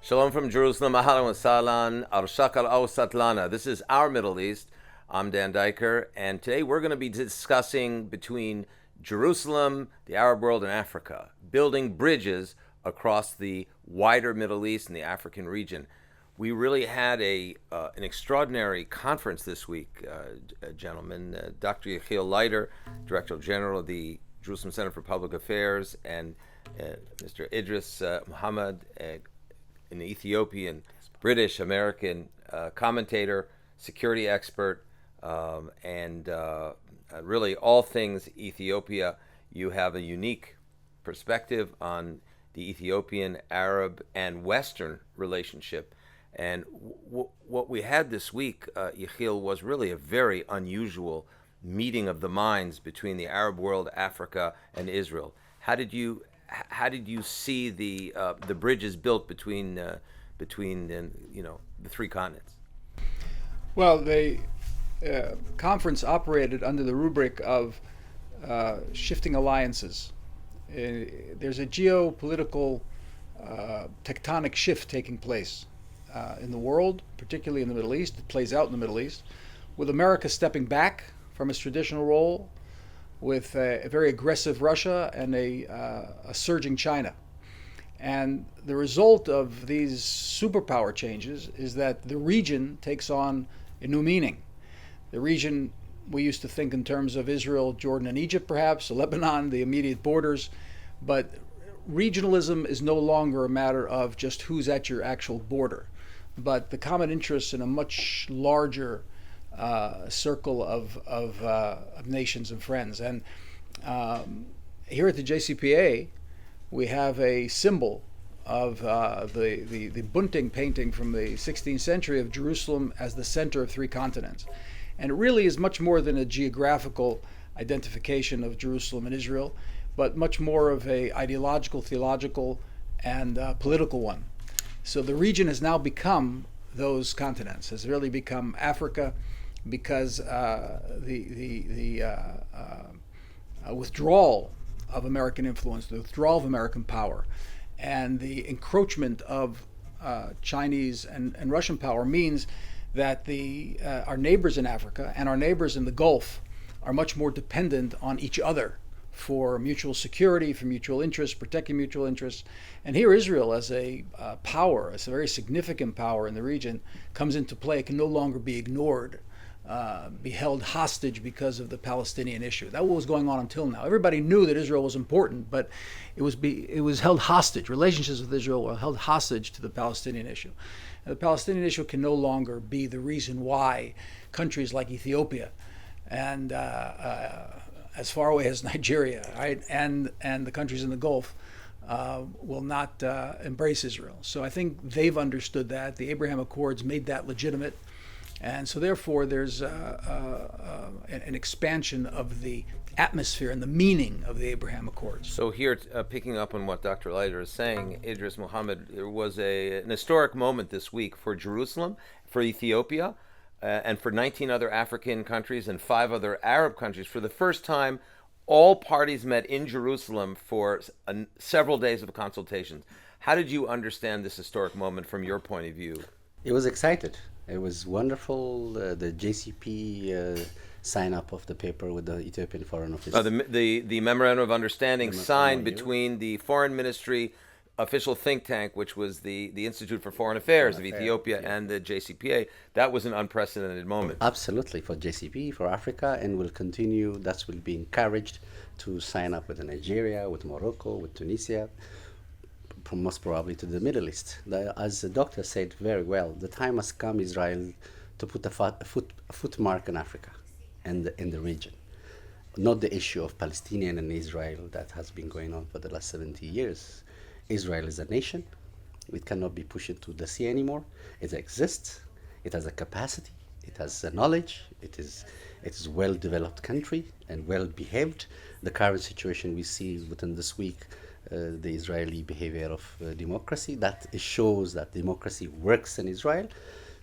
Shalom from Jerusalem, Ahlan wa Sahlan, Arshak al Satlana. This is Our Middle East. I'm Dan Diker, and today we're going to be discussing between Jerusalem, the Arab world, and Africa, building bridges across the wider Middle East and the African region. We really had an extraordinary conference this week, gentlemen. Dr. Yechiel Leiter, Director General of the Jerusalem Center for Public Affairs, and Mr. Edris, Mohammed, an Ethiopian, British, American commentator, security expert, and really all things Ethiopia. You have a unique perspective on the Ethiopian, Arab, and Western relationship. And what we had this week, Yechiel, was really a very unusual meeting of the minds between the Arab world, Africa, and Israel. How did you see the bridges built between the three continents? Well, the conference operated under the rubric of shifting alliances. There's a geopolitical tectonic shift taking place in the world, particularly in the Middle East. It plays out in the Middle East, with America stepping back from its traditional role, with a very aggressive Russia and a surging China. And the result of these superpower changes is that the region takes on a new meaning. The region, we used to think in terms of Israel, Jordan, and Egypt, perhaps, Lebanon, the immediate borders, but regionalism is no longer a matter of just who's at your actual border, but the common interests in a much larger circle of nations and friends. And here at the JCPA, we have a symbol of the Bunting painting from the 16th century of Jerusalem as the center of three continents. And it really is much more than a geographical identification of Jerusalem and Israel, but much more of a ideological, theological, and political one. So the region has now become those continents, has really become Africa, because the withdrawal of American influence, the withdrawal of American power, and the encroachment of Chinese and Russian power means that our neighbors in Africa and our neighbors in the Gulf are much more dependent on each other for mutual security, for mutual interests, protecting mutual interests. And here Israel, as a power, as a very significant power in the region, comes into play. It can no longer be ignored, be held hostage because of the Palestinian issue. That was going on until now. Everybody knew that Israel was important, but it was held hostage. Relationships with Israel were held hostage to the Palestinian issue. And the Palestinian issue can no longer be the reason why countries like Ethiopia and as far away as Nigeria, right, and the countries in the Gulf will not embrace Israel. So I think they've understood that. The Abraham Accords made that legitimate. And so therefore there's an expansion of the atmosphere and the meaning of the Abraham Accords. So here, picking up on what Dr. Leiter is saying, Idris, Mohammed, there was an historic moment this week for Jerusalem, for Ethiopia, and for 19 other African countries and 5 other Arab countries. For the first time, all parties met in Jerusalem for several days of consultations. How did you understand this historic moment from your point of view? It was excited. It was wonderful. The JCP sign up of the paper with the Ethiopian Foreign Office. The Memorandum of Understanding signed between the Foreign Ministry official think tank, which was the Institute for Foreign Affairs of Ethiopia, and the JCPA. That was an unprecedented moment. Absolutely, for JCP, for Africa, and will continue. That will be encouraged to sign up with Nigeria, with Morocco, with Tunisia, most probably to the Middle East. As the doctor said very well, the time has come, Israel, to put a footmark in Africa and in the region. Not the issue of Palestinian and Israel that has been going on for the last 70 years. Israel is a nation. It cannot be pushed into the sea anymore. It exists. It has a capacity. It has a knowledge. It is a well-developed country and well-behaved. The current situation we see within this week, the Israeli behavior of democracy, that shows that democracy works in Israel.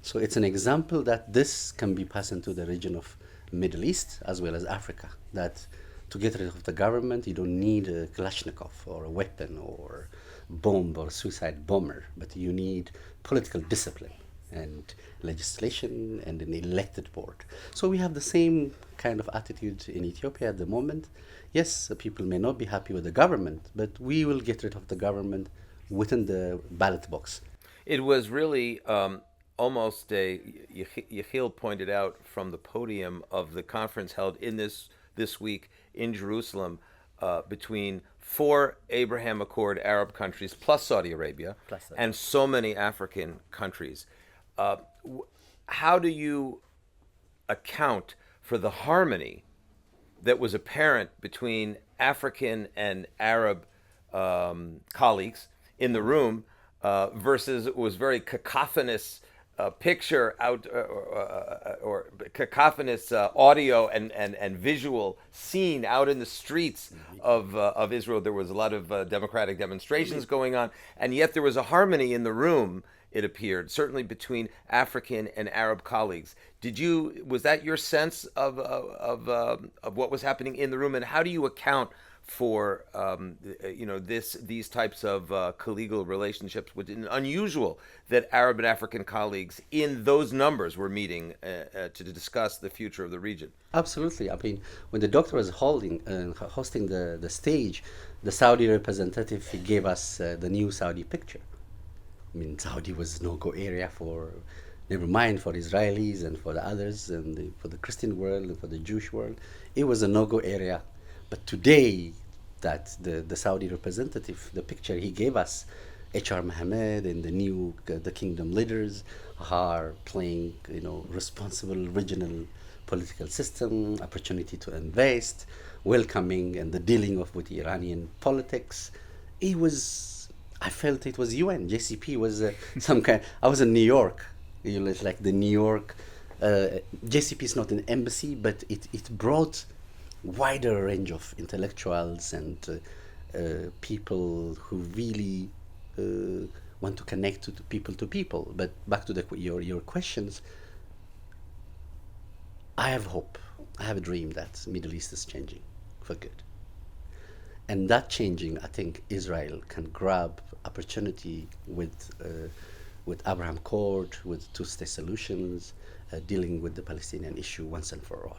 So it's an example that this can be passed into the region of Middle East as well as Africa, that to get rid of the government, you don't need a Kalashnikov or a weapon or bomb or suicide bomber, but you need political discipline and legislation and an elected board. So we have the same kind of attitude in Ethiopia at the moment. Yes, people may not be happy with the government, but we will get rid of the government within the ballot box. It was really almost Yechiel pointed out from the podium of the conference held in this week in Jerusalem between 4 Abraham Accord Arab countries plus Saudi Arabia and so many African countries. How do you account for the harmony that was apparent between African and Arab colleagues in the room versus it was very cacophonous picture out or cacophonous audio and visual scene out in the streets of Israel? There was a lot of democratic demonstrations going on, and yet there was a harmony in the room, it appeared, certainly between African and Arab colleagues. Was that your sense of what was happening in the room, and how do you account for these types of collegial relationships? Which is unusual that Arab and African colleagues in those numbers were meeting to discuss the future of the region. Absolutely. I mean, when the doctor was hosting the stage, the Saudi representative, he gave us the new Saudi picture. I mean, Saudi was no-go area never mind for Israelis and for the others and for the Christian world and for the Jewish world. It was a no-go area. But today, that the Saudi representative, the picture he gave us, H.R. Mohammed and the kingdom leaders are playing, responsible regional political system, opportunity to invest, welcoming and the dealing with the Iranian politics. I felt it was UN. JCP was some kind. I was in New York. Like the New York. JCP is not an embassy, but it brought wider range of intellectuals and people who really want to connect to people. But back to your questions, I have hope. I have a dream that Middle East is changing for good. And that changing, I think Israel can grab opportunity with Abraham Accord, with two-state solutions, dealing with the Palestinian issue once and for all,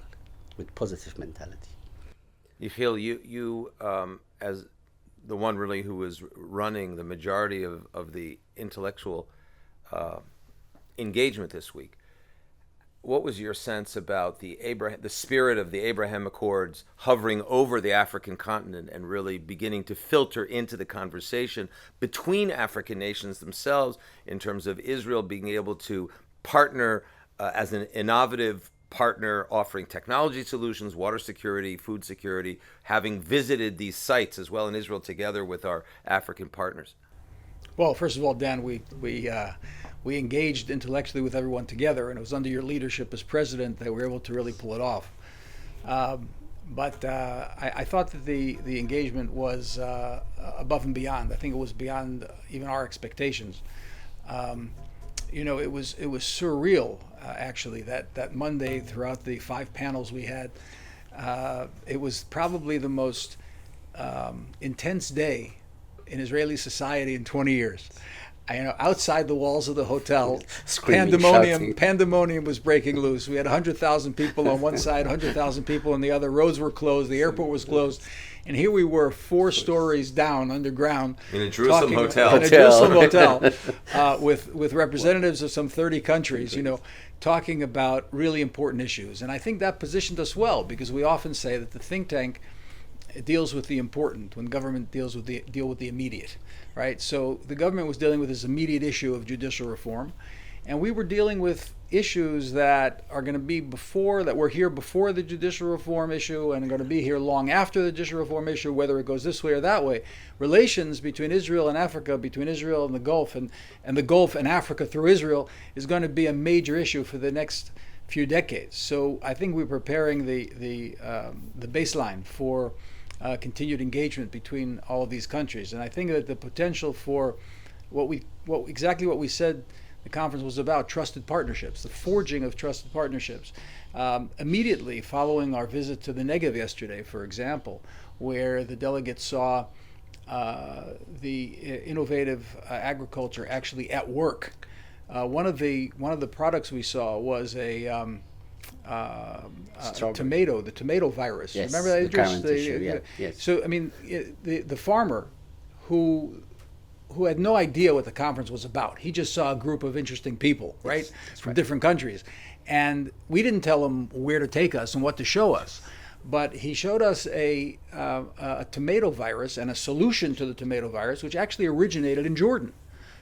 with positive mentality. Yechiel, you as the one really who was running the majority of the intellectual engagement this week, what was your sense about the spirit of the Abraham Accords hovering over the African continent and really beginning to filter into the conversation between African nations themselves in terms of Israel being able to partner as an innovative partner offering technology solutions, water security, food security, having visited these sites as well in Israel together with our African partners? Well, first of all, Dan, we engaged intellectually with everyone together, and it was under your leadership as president that we were able to really pull it off. But I thought that the engagement was above and beyond. I think it was beyond even our expectations. It was surreal, actually, that Monday throughout the 5 panels we had. It was probably the most intense day in Israeli society in 20 years. Outside the walls of the hotel, Screaming, pandemonium was breaking loose. We had 100,000 people on one side, 100,000 people on the other. Roads were closed. The airport was closed. And here we were 4 stories down underground. In a Jerusalem hotel. In a Jerusalem hotel with representatives of some 30 countries, talking about really important issues. And I think that positioned us well, because we often say that the think tank deals with the important when government deal with the immediate, right? So the government was dealing with this immediate issue of judicial reform, and we were dealing with issues that are going to be that were here before the judicial reform issue and are going to be here long after the judicial reform issue, whether it goes this way or that way. Relations between Israel and Africa, between Israel and the Gulf, and the Gulf and Africa through Israel is going to be a major issue for the next few decades. So I think we're preparing the baseline for continued engagement between all of these countries. And I think that the potential for what we said the conference was about, trusted partnerships, the forging of trusted partnerships. Immediately following our visit to the Negev yesterday, for example, where the delegates saw innovative agriculture actually at work. One of the products we saw was a tomato, the tomato virus. Yes, Remember that, the Idris? current issue, yeah. Yes. So I mean, the farmer who had no idea what the conference was about. He just saw a group of interesting people, right, from different countries, and we didn't tell him where to take us and what to show us. But he showed us a tomato virus and a solution to the tomato virus, which actually originated in Jordan.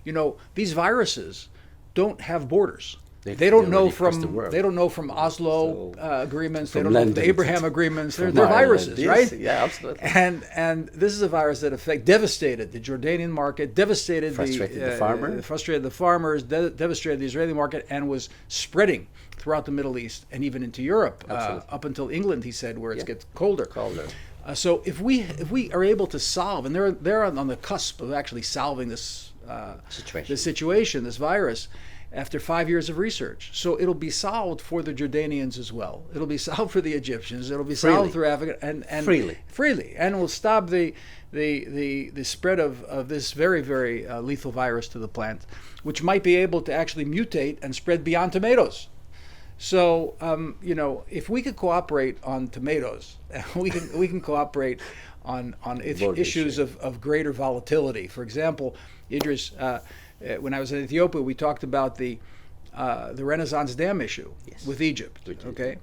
You know, these viruses don't have borders. They don't know from Oslo agreements. They don't know from the Abraham agreements. They're viruses, right? Yeah, absolutely. And this is a virus that devastated the Jordanian market, frustrated the farmers, devastated the Israeli market, and was spreading throughout the Middle East and even into Europe, up until England, he said, where it gets colder. So if we are able to solve, and they're on the cusp of actually solving this situation, this virus, after 5 years of research. So it'll be solved for the Jordanians as well. It'll be solved for the Egyptians. It'll be solved through Africa and freely, and will stop the spread of this very, very lethal virus to the plant, which might be able to actually mutate and spread beyond tomatoes. So you know, if we could cooperate on tomatoes, we can cooperate on issues of greater volatility. For example, Idris, when I was in Ethiopia, we talked about the Renaissance Dam issue with Egypt. Okay,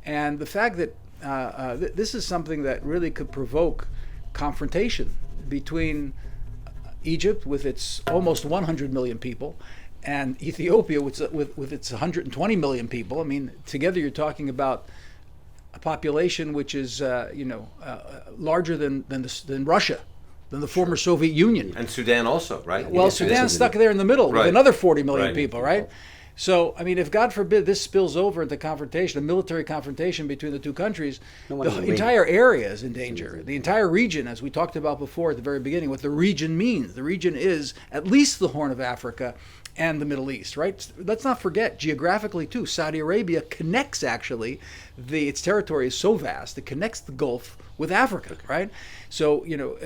and the fact that this is something that really could provoke confrontation between Egypt, with its almost 100 million people, and Ethiopia, with its 120 million people. I mean, together you're talking about a population which is larger than Russia, than the former Soviet Union. And Sudan also, right? Well, Sudan's stuck there in the middle with another 40 million people, right? So, I mean, if God forbid this spills over into confrontation, a military confrontation between the two countries, the entire area is in danger. The entire region, as we talked about before at the very beginning, what the region means. The region is at least the Horn of Africa and the Middle East, right? Let's not forget, geographically too, Saudi Arabia connects actually, its territory is so vast, it connects the Gulf with Africa, right? So,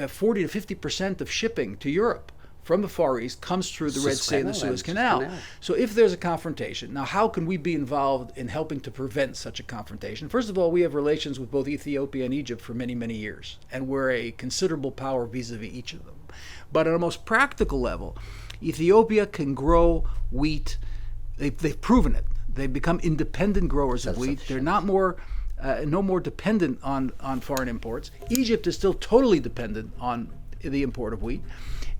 40 to 50% of shipping to Europe from the Far East comes through the Red Sea and the Suez Canal. So if there's a confrontation, now how can we be involved in helping to prevent such a confrontation? First of all, we have relations with both Ethiopia and Egypt for many, many years, and we're a considerable power vis-a-vis each of them. But on a most practical level, Ethiopia can grow wheat. They've proven it. They've become independent growers of wheat. They're not no more dependent on foreign imports. Egypt is still totally dependent on the import of wheat.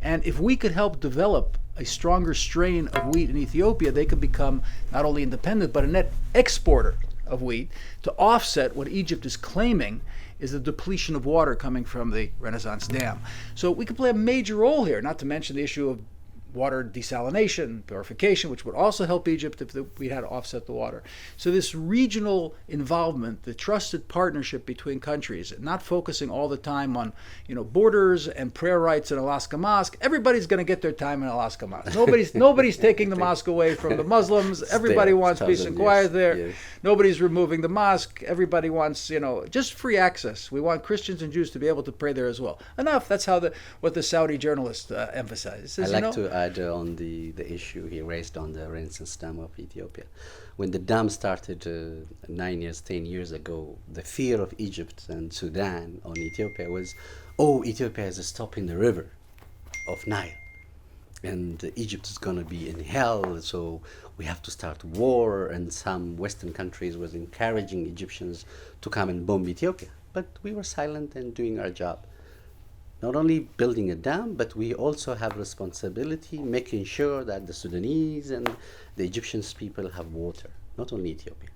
And if we could help develop a stronger strain of wheat in Ethiopia, they could become not only independent, but a net exporter of wheat to offset what Egypt is claiming is the depletion of water coming from the Renaissance Dam. So we could play a major role here, not to mention the issue of water desalination, purification, which would also help Egypt if we had to offset the water. So this regional involvement, the trusted partnership between countries, not focusing all the time on borders and prayer rights in Alaska Mosque. Everybody's going to get their time in Alaska Mosque. Nobody's taking the mosque away from the Muslims. Everybody wants peace and quiet there. Yes. Nobody's removing the mosque. Everybody wants just free access. We want Christians and Jews to be able to pray there as well. Enough. That's what the Saudi journalist emphasizes. I like to add on the issue he raised on the Renaissance Dam of Ethiopia. When the dam started 9 years, 10 years ago, the fear of Egypt and Sudan on Ethiopia was, Ethiopia is stopping the river of Nile, and Egypt is going to be in hell, so we have to start war, and some Western countries was encouraging Egyptians to come and bomb Ethiopia. But we were silent and doing our job. Not only building a dam, but we also have responsibility making sure that the Sudanese and the Egyptian people have water, not only Ethiopia.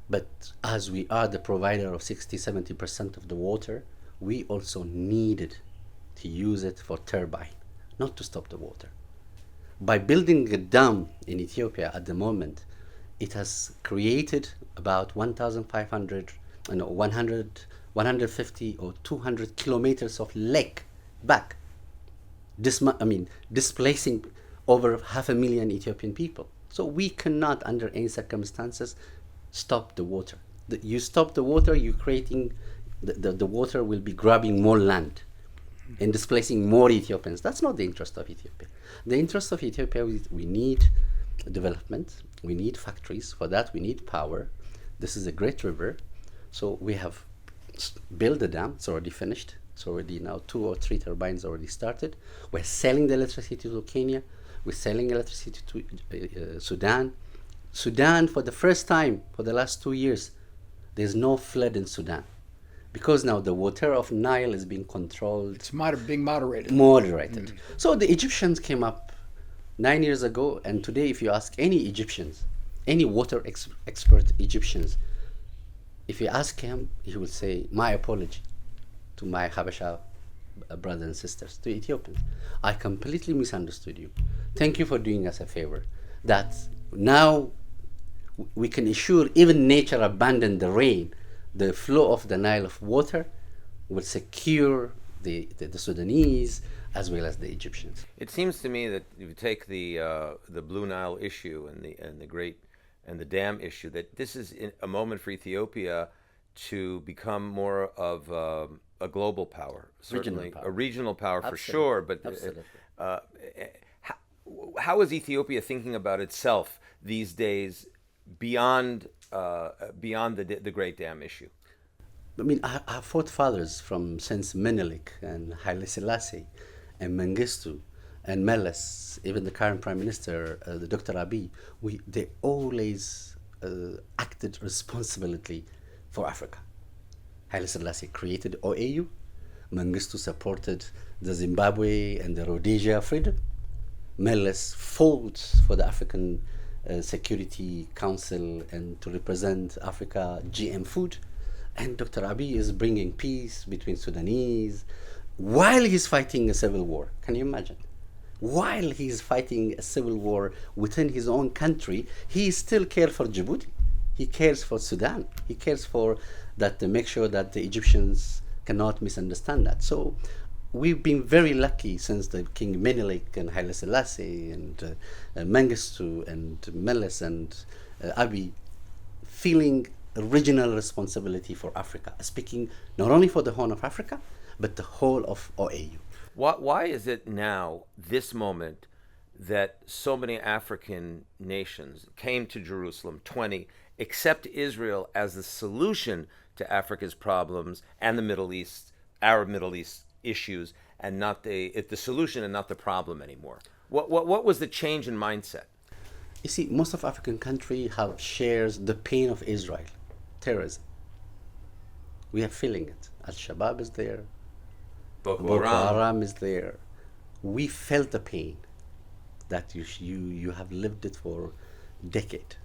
But as we are the provider of 60-70% of the water, we also needed to use it for turbine, not to stop the water. By building a dam in Ethiopia at the moment, it has created about 150 or 200 kilometers of lake back, displacing over 500,000 Ethiopian people. So we cannot, under any circumstances, stop the water. You stop the water, you're creating, the water will be grabbing more land. in displacing more Ethiopians. That's not the interest of Ethiopia. The interest of Ethiopia is we need development, we need factories. For that, we need power. This is a great river. So we have built the dam. It's already finished. It's already now 2 or 3 turbines already started. We're selling the electricity to Kenya. We're selling electricity to Sudan. Sudan, for the first time for the last 2 years, there's no flood in Sudan. Because now the water of Nile is being controlled. It's being moderated. Moderated. So the Egyptians came up 9 years ago, and today if you ask any Egyptians, any water expert Egyptians, if you ask him, he will say, my apology to my Habesha brothers and sisters, to Ethiopians. I completely misunderstood you. Thank you for doing us a favor. That now we can assure even nature abandon the rain, the flow of the Nile of water will secure the Sudanese as well as the Egyptians. It seems to me that if you take the Blue Nile issue and the dam issue, that this is a moment for Ethiopia to become more of a global power, certainly a regional power for sure. But how is Ethiopia thinking about itself these days beyond the Great Dam issue? I mean, our forefathers since Menelik and Haile Selassie and Mengistu and Meles, even the current Prime Minister, the Dr. Abiy, they always acted responsibly for Africa. Haile Selassie created OAU. Mengistu supported the Zimbabwe and the Rhodesia freedom. Meles fought for the African Security Council and to represent Africa GM food. And Dr. Abiy is bringing peace between Sudanese while he's fighting a civil war. Can you imagine? While he's fighting a civil war within his own country, he still cares for Djibouti. He cares for Sudan. He cares for that to make sure that the Egyptians cannot misunderstand that. So we've been very lucky since the King Menelik and Haile Selassie and Mengistu and Meles and Abiy feeling regional responsibility for Africa, speaking not only for the Horn of Africa, but the whole of OAU. Why is it now, this moment, that so many African nations came to Jerusalem, 20, accept Israel as the solution to Africa's problems and the Middle East, Arab Middle East issues, and not the solution and not the problem anymore? What was the change in mindset? You see, most of African countries shares the pain of Israel, terrorism. We are feeling it. Al-Shabaab is there. Boko Haram is there. We felt the pain that you have lived it for a decade.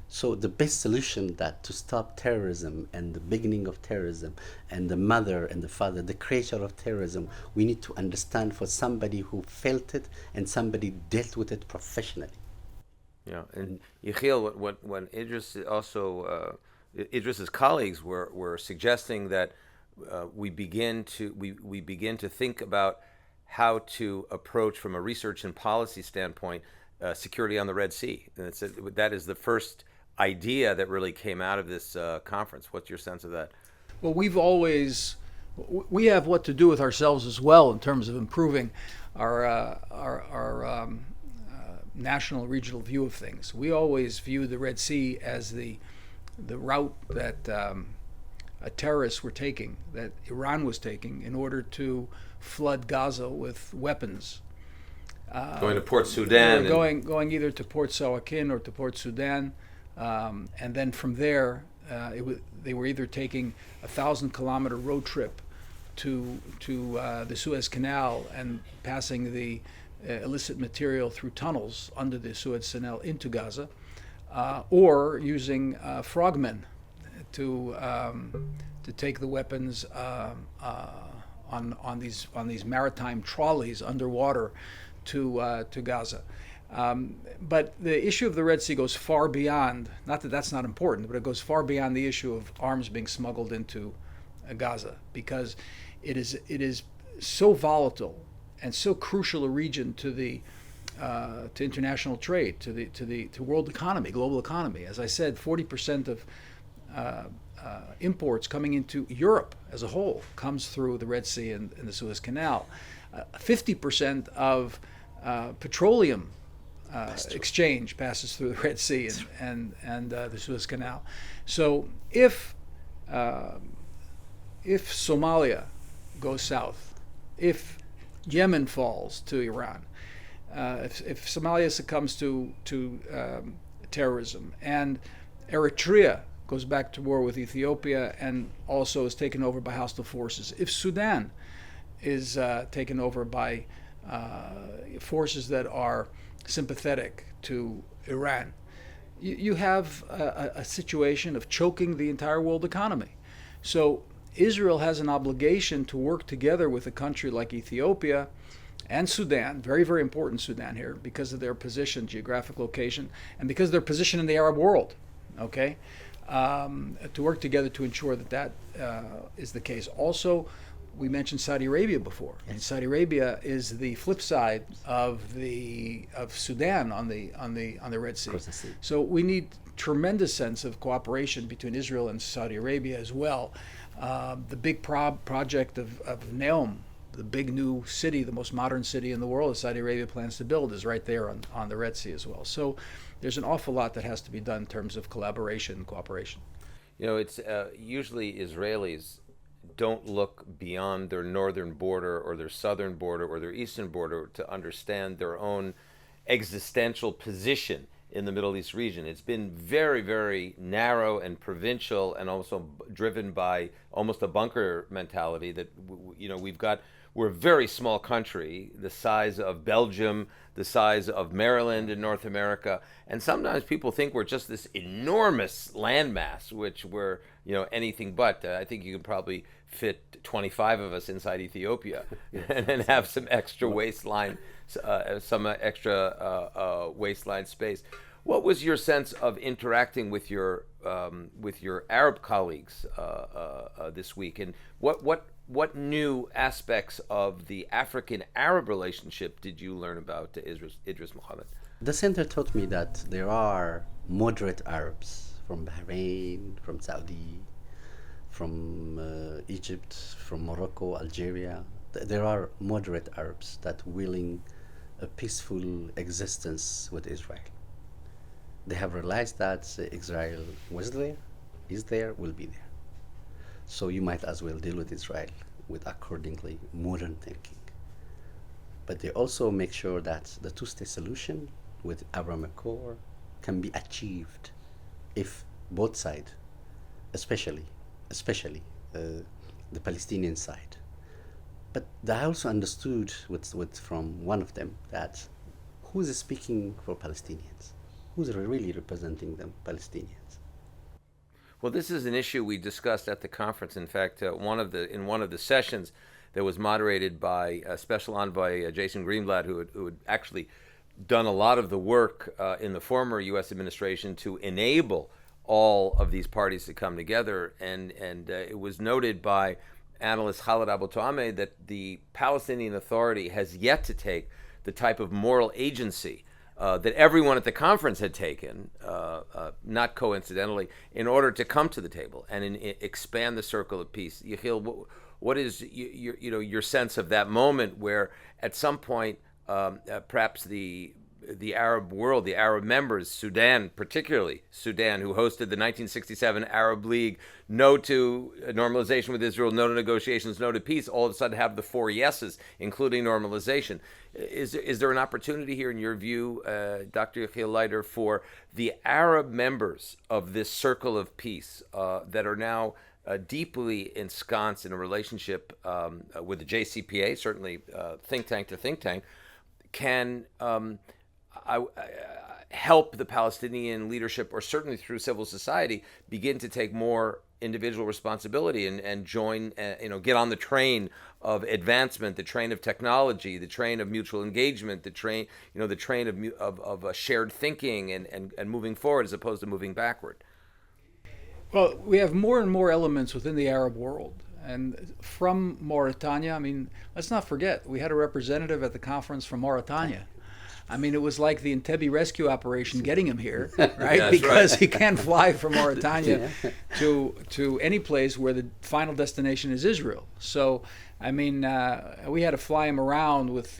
So the best solution that to stop terrorism and the beginning of terrorism and the mother and the father, the creator of terrorism, we need to understand for somebody who felt it and somebody dealt with it professionally. Yeah, and Yechiel, when Idris also Idris's colleagues were suggesting that we begin to think about how to approach from a research and policy standpoint security on the Red Sea, and that is the first idea that really came out of this conference. What's your sense of that? Well, we have what to do with ourselves as well in terms of improving our national regional view of things. We always view the Red Sea as the route that terrorists were taking, that Iran was taking, in order to flood Gaza with weapons. Going to Port Sudan. Going either to Port Sawakin or to Port Sudan. And then from there, they were either taking a 1,000-kilometer road trip to the Suez Canal and passing the illicit material through tunnels under the Suez Canal into Gaza, or using frogmen to take the weapons on these maritime trolleys underwater to Gaza. But the issue of the Red Sea goes far beyond, not that that's not important, but it goes far beyond the issue of arms being smuggled into Gaza, because it is so volatile and so crucial a region to international trade, to world economy, global economy. As I said, 40% imports coming into Europe as a whole comes through the Red Sea and the Suez Canal. 50% of petroleum exchange passes through the Red Sea and the Suez Canal. So if Somalia goes south, if Yemen falls to Iran, if Somalia succumbs to terrorism, and Eritrea goes back to war with Ethiopia and also is taken over by hostile forces, if Sudan is taken over by forces that are sympathetic to Iran, you have a situation of choking the entire world economy. So Israel has an obligation to work together with a country like Ethiopia and Sudan, very, very important Sudan here, because of their position, geographic location, and because of their position in the Arab world, okay? To work together to ensure that is the case. Also, we mentioned Saudi Arabia before, and Saudi Arabia is the flip side of Sudan on the Red Sea. So we need tremendous sense of cooperation between Israel and Saudi Arabia as well. The big project of Neom, the big new city, the most modern city in the world that Saudi Arabia plans to build, is right there on the Red Sea as well. So there's an awful lot that has to be done in terms of collaboration and cooperation. You know, it's usually Israelis don't look beyond their northern border or their southern border or their eastern border to understand their own existential position in the Middle East region. It's been very, very narrow and provincial, and also driven by almost a bunker mentality that, you know, we're a very small country, the size of Belgium, the size of Maryland in North America, and sometimes people think we're just this enormous landmass, which we're, you know, anything but. I think you can probably fit 25 of us inside Ethiopia and have some extra waistline, waistline space. What was your sense of interacting with your Arab colleagues this week, and what new aspects of the African-Arab relationship did you learn about Edris, Mohammed? The center taught me that there are moderate Arabs from Bahrain, from Saudi, from Egypt, from Morocco, Algeria. There are moderate Arabs that willing a peaceful existence with Israel. They have realized that Israel was there, is there, will be there. So you might as well deal with Israel with accordingly modern thinking. But they also make sure that the two-state solution with Abraham Accord can be achieved if both sides, especially the Palestinian side. But I also understood from one of them that who's speaking for Palestinians? Who's really representing the Palestinians? Well, this is an issue we discussed at the conference. In fact, in one of the sessions that was moderated by Special Envoy Jason Greenblatt, who had actually done a lot of the work in the former U.S. administration to enable all of these parties to come together, and it was noted by analyst Khaled Abu Toameh that the Palestinian Authority has yet to take the type of moral agency that everyone at the conference had taken, not coincidentally, in order to come to the table and expand the circle of peace. Yechiel, what is your sense of that moment where, at some point, perhaps the Arab world, the Arab members, Sudan, particularly Sudan, who hosted the 1967 Arab League, no to normalization with Israel, no to negotiations, no to peace, all of a sudden have the 4 yeses, including normalization. Is there an opportunity here, in your view, Dr. Yechiel Leiter, for the Arab members of this circle of peace that are now deeply ensconced in a relationship with the JCPA, certainly think tank to think tank, can help the Palestinian leadership, or certainly through civil society, begin to take more individual responsibility and join, get on the train of advancement, the train of technology, the train of mutual engagement, the train of shared thinking and moving forward as opposed to moving backward? Well, we have more and more elements within the Arab world. And from Mauritania, I mean, let's not forget, we had a representative at the conference from Mauritania. I mean, it was like the Entebbe rescue operation getting him here, right? That's Because right. he can't fly from Mauritania to any place where the final destination is Israel. So, I mean, we had to fly him around with,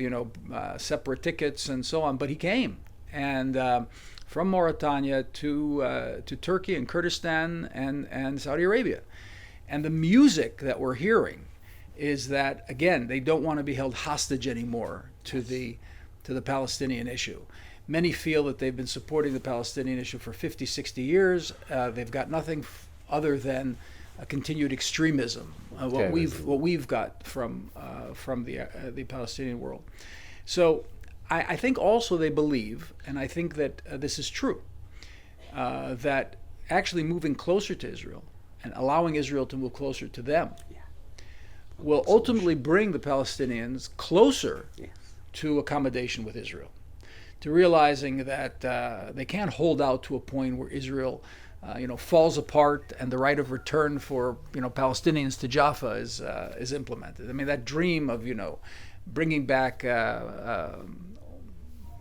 separate tickets and so on, but he came. And from Mauritania to Turkey and Kurdistan and Saudi Arabia. And the music that we're hearing is that, again, they don't want to be held hostage anymore to the Palestinian issue. Many feel that they've been supporting the Palestinian issue for 50, 60 years. They've got nothing other than a continued extremism, what we've got from the Palestinian world. So I think also they believe, and I think that this is true, that actually moving closer to Israel and allowing Israel to move closer to them will ultimately bring the Palestinians closer to accommodation with Israel, to realizing that they can't hold out to a point where Israel falls apart and the right of return for Palestinians to Jaffa is implemented. I mean, that dream of bringing back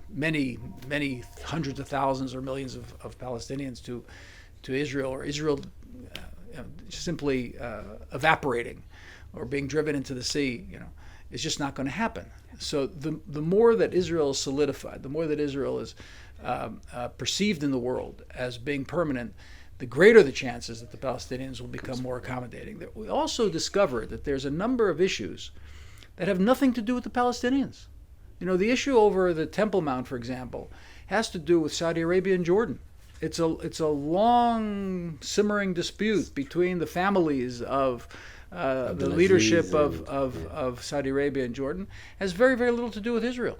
many hundreds of thousands or millions of Palestinians to Israel, or Israel simply evaporating or being driven into the sea, is just not going to happen. So the more that Israel is solidified, the more that Israel is perceived in the world as being permanent, the greater the chances that the Palestinians will become more accommodating. We also discovered that there's a number of issues that have nothing to do with the Palestinians. The issue over the Temple Mount, for example, has to do with Saudi Arabia and Jordan. It's a long simmering dispute between the families of the leadership of Saudi Arabia and Jordan. Has very, very little to do with Israel.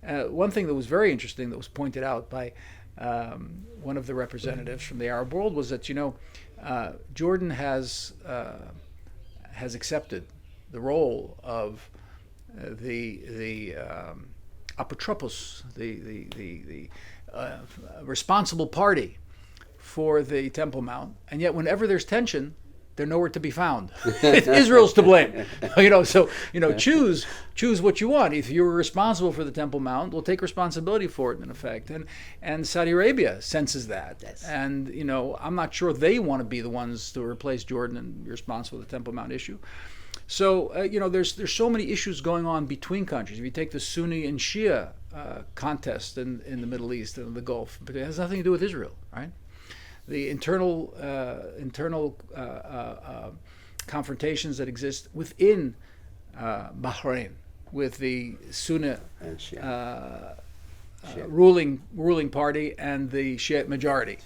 One thing that was very interesting that was pointed out by one of the representatives from the Arab world was that Jordan has accepted the role of the apotropos, the responsible party for the Temple Mount, and yet whenever there's tension, they're nowhere to be found. Israel's to blame. Choose what you want. If you're responsible for the Temple Mount, we'll take responsibility for it in effect. And Saudi Arabia senses that. Yes. And I'm not sure they want to be the ones to replace Jordan and be responsible for the Temple Mount issue. So there's so many issues going on between countries. If you take the Sunni and Shia contest in the Middle East and the Gulf, but it has nothing to do with Israel, right? The internal confrontations that exist within Bahrain with the Sunni ruling party and the Shiite majority,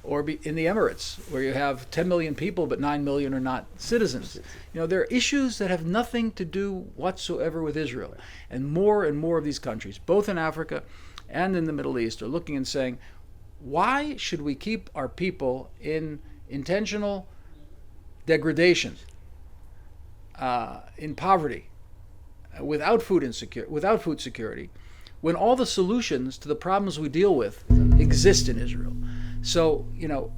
or in the Emirates, where you have 10 million people, but 9 million are not citizens. There are issues that have nothing to do whatsoever with Israel. And more of these countries, both in Africa and in the Middle East, are looking and saying, why should we keep our people in intentional degradation, in poverty, without food security, when all the solutions to the problems we deal with exist in Israel? So,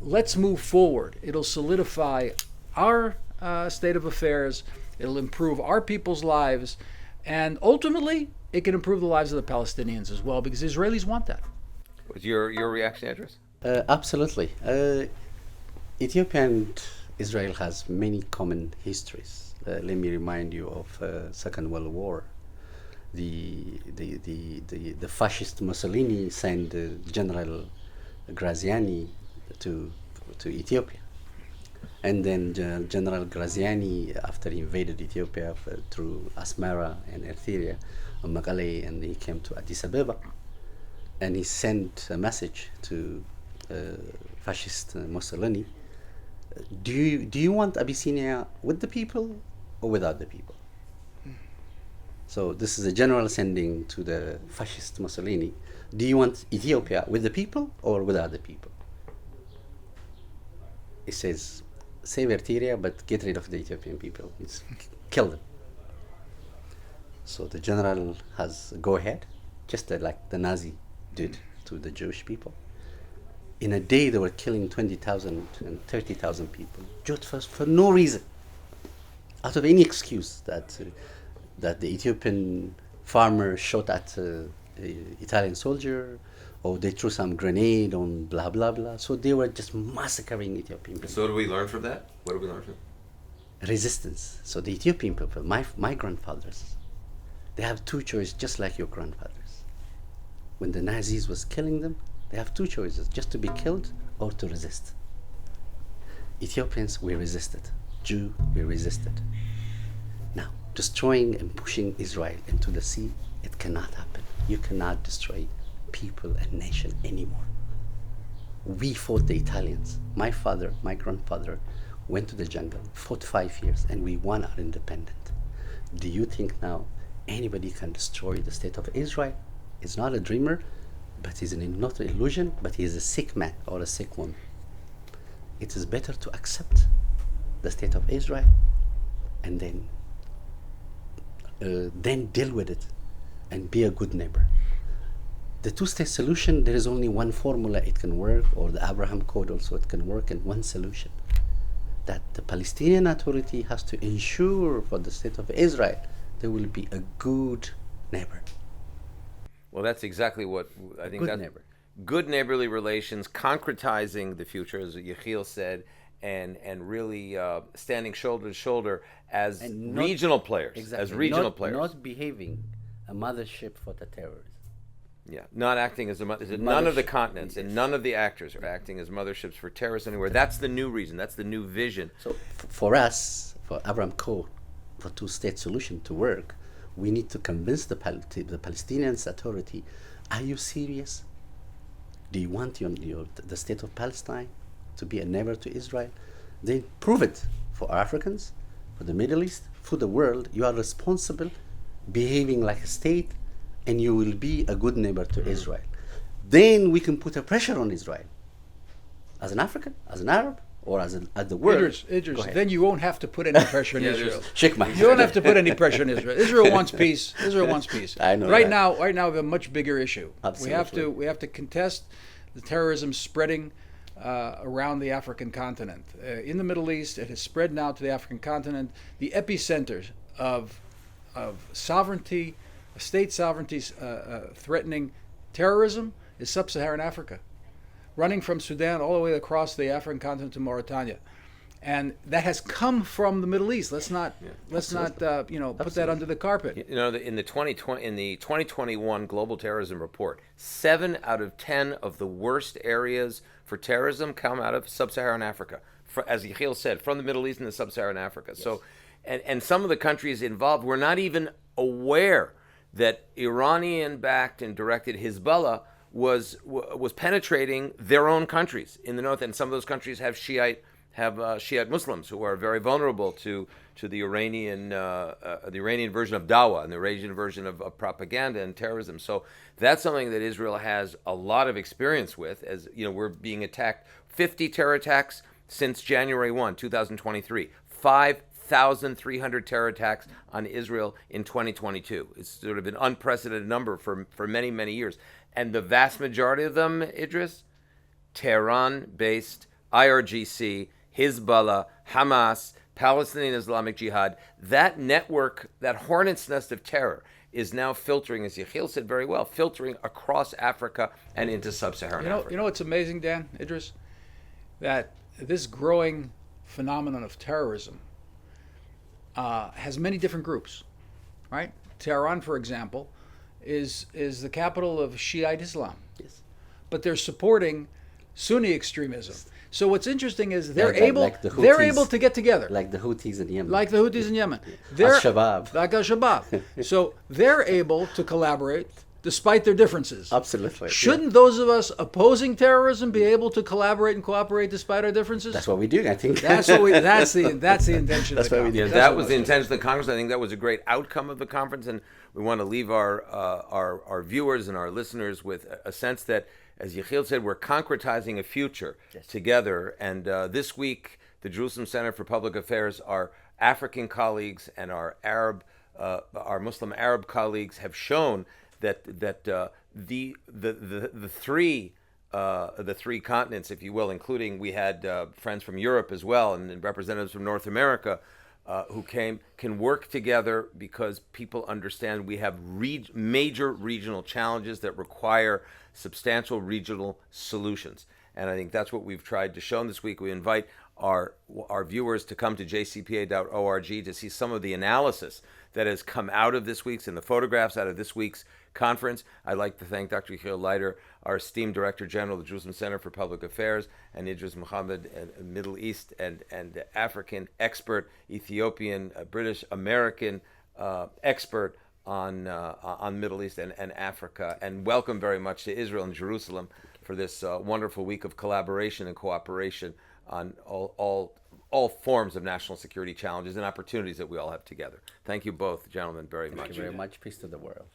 let's move forward. It'll solidify our state of affairs. It'll improve our people's lives. And ultimately, it can improve the lives of the Palestinians as well, because Israelis want that. What's your reaction, Edris? Absolutely. Ethiopia and Israel has many common histories. Let me remind you of Second World War. The fascist Mussolini sent General Graziani to Ethiopia, and then General Graziani, after he invaded Ethiopia through Asmara and Eritrea and Mekelle, and he came to Addis Ababa, and he sent a message to fascist Mussolini: do you want Abyssinia with the people or without the people? So this is a general sending to the fascist Mussolini: do you want Ethiopia with the people or without the people? He says, save Eritrea, but get rid of the Ethiopian people. It's kill them. So the general has go ahead, just like the Nazi did to the Jewish people. In a day, they were killing 20,000 and 30,000 people, just for no reason, out of any excuse that the Ethiopian farmer shot at Italian soldier, or they threw some grenade on blah blah blah. So they were just massacring Ethiopian people. So what do we learn from that? What do we learn from Resistance. So the Ethiopian people, my grandfathers, they have two choices, just like your grandfathers. When the Nazis was killing them, they have two choices, just to be killed or to resist. Ethiopians, we resisted. Jew, we resisted. Now, destroying and pushing Israel into the sea, it cannot happen. You cannot destroy people and nation anymore. We fought the Italians. My father, my grandfather, went to the jungle, fought 5 years, and we won our independence. Do you think now anybody can destroy the state of Israel? He's not a dreamer, but he's not an illusion, but he is a sick man or a sick woman. It is better to accept the state of Israel and then deal with it and be a good neighbor. The two-state solution, there is only one formula it can work, or the Abraham Code also, it can work in one solution. That the Palestinian Authority has to ensure for the state of Israel there will be a good neighbor. Well, that's exactly what I think. Good neighbor. Good neighborly relations, concretizing the future, as Yechiel said, and really standing shoulder to shoulder as regional players. Exactly. As regional players. Not behaving a mothership for the terrorists. Yeah, not acting as none of the continents and none of the actors are acting as motherships for terrorists anywhere. That's the new reason. That's the new vision. So for us, for Abraham Code, for two-state solution to work, we need to convince the Palestinian Authority, are you serious? Do you want the state of Palestine to be a neighbor to Israel? Then prove it for Africans, for the Middle East, for the world. You are responsible, behaving like a state, and you will be a good neighbor to Israel. Then we can put a pressure on Israel. As an African, as an Arab, or as the world. Idris, then you won't have to put any pressure on Israel. You don't have to put any pressure on Israel. Israel wants peace. Israel wants peace. I know right that. now, we have a much bigger issue. Absolutely. We have to contest the terrorism spreading around the African continent. In the Middle East, it has spread now to the African continent. The epicenter of sovereignty, state sovereignties threatening terrorism is sub-Saharan Africa, running from Sudan all the way across the African continent to Mauritania, and that has come from the Middle East. Let's not put that under the carpet. You know, in the 2021 Global Terrorism Report, 7 out of 10 of the worst areas for terrorism come out of sub-Saharan Africa. As Yechiel said, from the Middle East and the sub-Saharan Africa. Yes. So, and some of the countries involved were not even aware that Iranian-backed and directed Hezbollah was penetrating their own countries in the north, and some of those countries have Shiite Muslims who are very vulnerable to the Iranian version of dawah and the Iranian version of propaganda and terrorism. So that's something that Israel has a lot of experience with. As you know, we're being attacked 50 terror attacks since January 1, 2023. 5,300 terror attacks on Israel in 2022. It's sort of an unprecedented number for many, many years. And the vast majority of them, Edris, Tehran-based IRGC, Hezbollah, Hamas, Palestinian Islamic Jihad, that network, that hornet's nest of terror is now filtering, as Yechiel said very well, filtering across Africa and into sub-Saharan Africa. You know what's amazing, Dan, Edris? That this growing phenomenon of terrorism has many different groups, right? Tehran, for example, is the capital of Shiite Islam. Yes. But they're supporting Sunni extremism. So what's interesting is they're Like able to get together. Like the Houthis in Yemen. Like the Houthis in Yemen. Al-Shabaab. Like Al-Shabaab. So they're able to collaborate despite their differences. Absolutely. Shouldn't those of us opposing terrorism be able to collaborate and cooperate despite our differences? That's what we do, I think. That's the intention of the conference. Yeah, that was the intention of the conference. I think that was a great outcome of the conference, and we want to leave our viewers and our listeners with a sense that, as Yechiel said, we're concretizing a future together. And this week, the Jerusalem Center for Public Affairs, our African colleagues and our Muslim Arab colleagues have shown that the three continents, if you will, including we had friends from Europe as well and representatives from North America, who came can work together because people understand we have major regional challenges that require substantial regional solutions. And I think that's what we've tried to show this week. We invite our viewers to come to jcpa.org to see some of the analysis that has come out of this week's and the photographs out of this week's conference. I'd like to thank Dr. Yechiel Leiter, our esteemed Director General of the Jerusalem Center for Public Affairs, and Edris Mohammed, a Middle East and African expert, Ethiopian, British American expert on Middle East and Africa. And welcome very much to Israel and Jerusalem for this wonderful week of collaboration and cooperation on all forms of national security challenges and opportunities that we all have together. Thank you both, gentlemen, very much. Thank you very much. Peace to the world.